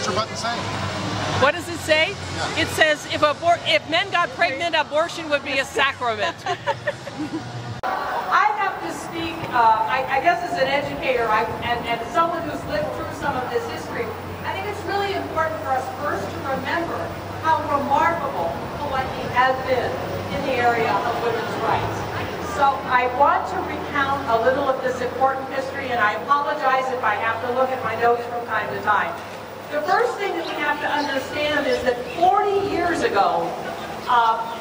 what you're about to say. What does it say? Yeah. It says if men got pregnant, abortion would be a sacrament. I have to speak, I guess as an educator and someone who's lived through some of this history, I think it's really important for us first to remember how remarkable Hawaii has been in the area of women's rights. So I want to recount a little of this important history, and I apologize if I have to look at my notes from time to time. The first thing that we have to understand is that 40 years ago,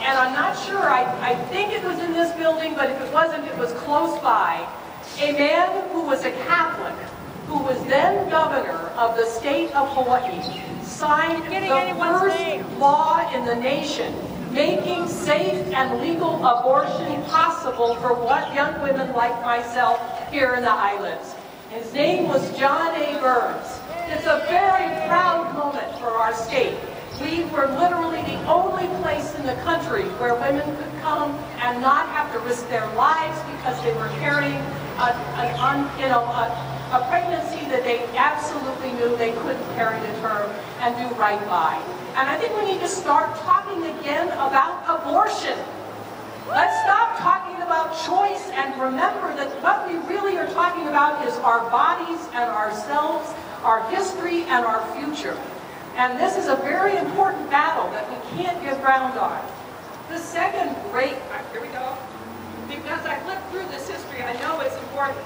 and I'm not sure, I think it was in this building, but if it wasn't, it was close by, a man who was a Catholic, who was then governor of the state of Hawaii, signed the first law in the nation making safe and legal abortion possible for young women like myself here in the islands. His name was John A. Burns. It's a very proud moment for our state. We were literally the only place in the country where women could come and not have to risk their lives because they were carrying a pregnancy that they absolutely knew they couldn't carry to term and do right by. And I think we need to start talking again about abortion. Let's stop talking about choice and remember that what we really are talking about is our bodies and ourselves, our history and our future. And this is a very important battle that we can't give ground on. The second great, here we go, because I flipped through this history, I know it's important.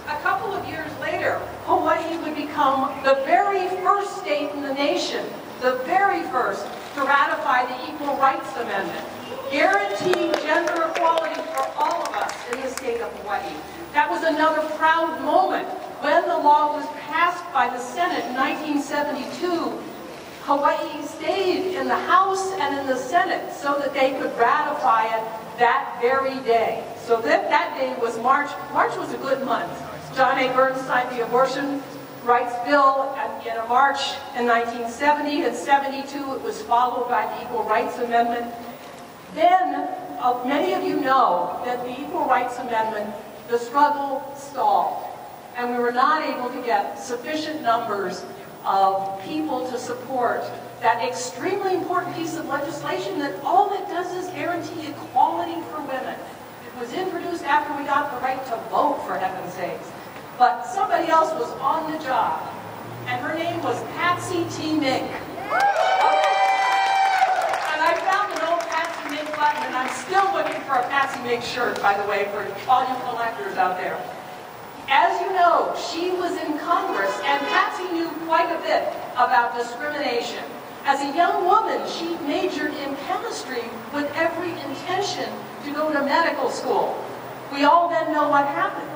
A couple of years later, Hawaii would become the very first state in the nation, the very first, to ratify the Equal Rights Amendment, guaranteeing gender equality for all of us in the state of Hawaii. That was another proud moment. When the law was passed by the Senate in 1972, Hawaii stayed in the House and in the Senate so that they could ratify it that very day. So that day was March. March was a good month. John A. Burns signed the abortion rights bill in March in 1970. In 72, it was followed by the Equal Rights Amendment. Then, many of you know that the Equal Rights Amendment, the struggle stalled. And we were not able to get sufficient numbers of people to support that extremely important piece of legislation that all it does is guarantee equality for women. It was introduced after we got the right to vote, for heaven's sakes. But somebody else was on the job, and her name was Patsy T. Mink. And I found an old Patsy Mink button, and I'm still looking for a Patsy Mink shirt, by the way, for all you collectors out there. As you know, she was in Congress, and Patsy knew quite a bit about discrimination. As a young woman, she majored in chemistry with every intention to go to medical school. We all then know what happened.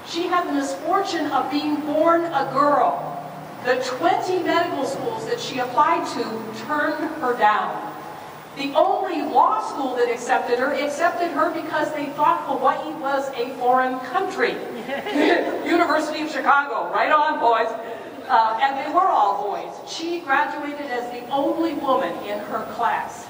She had the misfortune of being born a girl. The 20 medical schools that she applied to turned her down. The only law school that accepted her because they thought Hawaii was a foreign country. University of Chicago, right on, boys. And they were all boys. She graduated as the only woman in her class.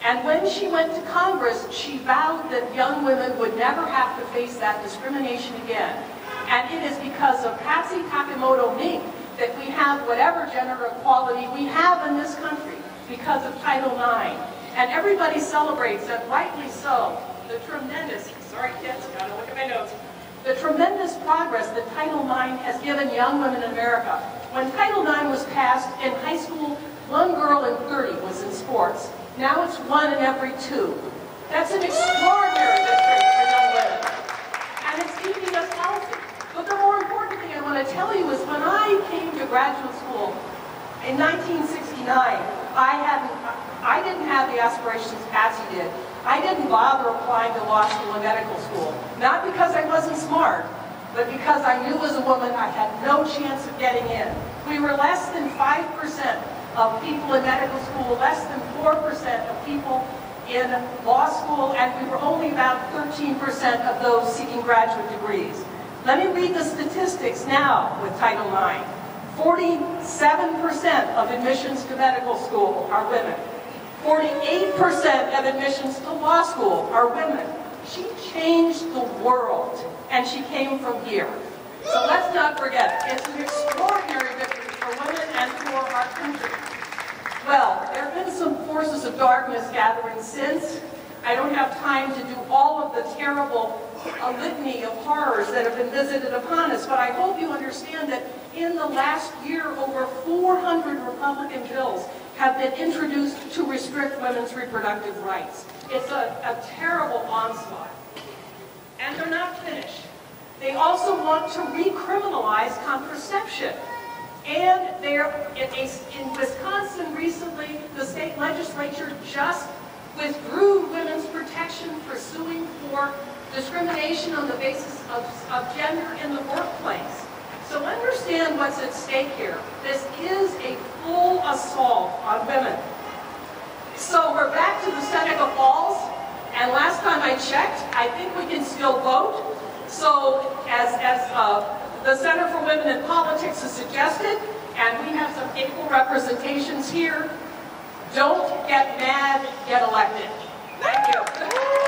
And when she went to Congress, she vowed that young women would never have to face that discrimination again. And it is because of Patsy Takemoto Mink that we have whatever gender equality we have in this country because of Title IX. And everybody celebrates, and rightly so, the tremendous, sorry kids, gotta look at my notes, the tremendous progress that Title IX has given young women in America. When Title IX was passed in high school, 1 girl in 30 was in sports. Now it's 1 in every 2. That's an extraordinary victory for young women. And it's keeping us healthy. But the more important thing I want to tell you is when I came to graduate school in 1969, I didn't have the aspirations Patsy did. I didn't bother applying to law school and medical school. Not because I wasn't smart, but because I knew as a woman I had no chance of getting in. We were less than 5% of people in medical school, less than 4% of people in law school, and we were only about 13% of those seeking graduate degrees. Let me read the statistics now with Title IX. 47% of admissions to medical school are women. 48% of admissions to law school are women. She changed the world, and she came from here. So let's not forget, it's an extraordinary victory for for women and for our country. Well, there have been some forces of darkness gathering since. I don't have time to do all of the terrible litany of horrors that have been visited upon us, but I hope you understand that in the last year, over 400 Republican bills have been introduced to restrict women's reproductive rights. It's a terrible onslaught. And they're not finished. They also want to recriminalize contraception. And in Wisconsin recently, the state legislature just withdrew women's protection for suing for discrimination on the basis of gender in the workplace. So understand what's at stake here. This is a full assault on women. So we're back to the Seneca Falls, and last time I checked, I think we can still vote. So as the Center for Women in Politics has suggested, and we have some equal representations here, don't get mad, get elected. Thank you.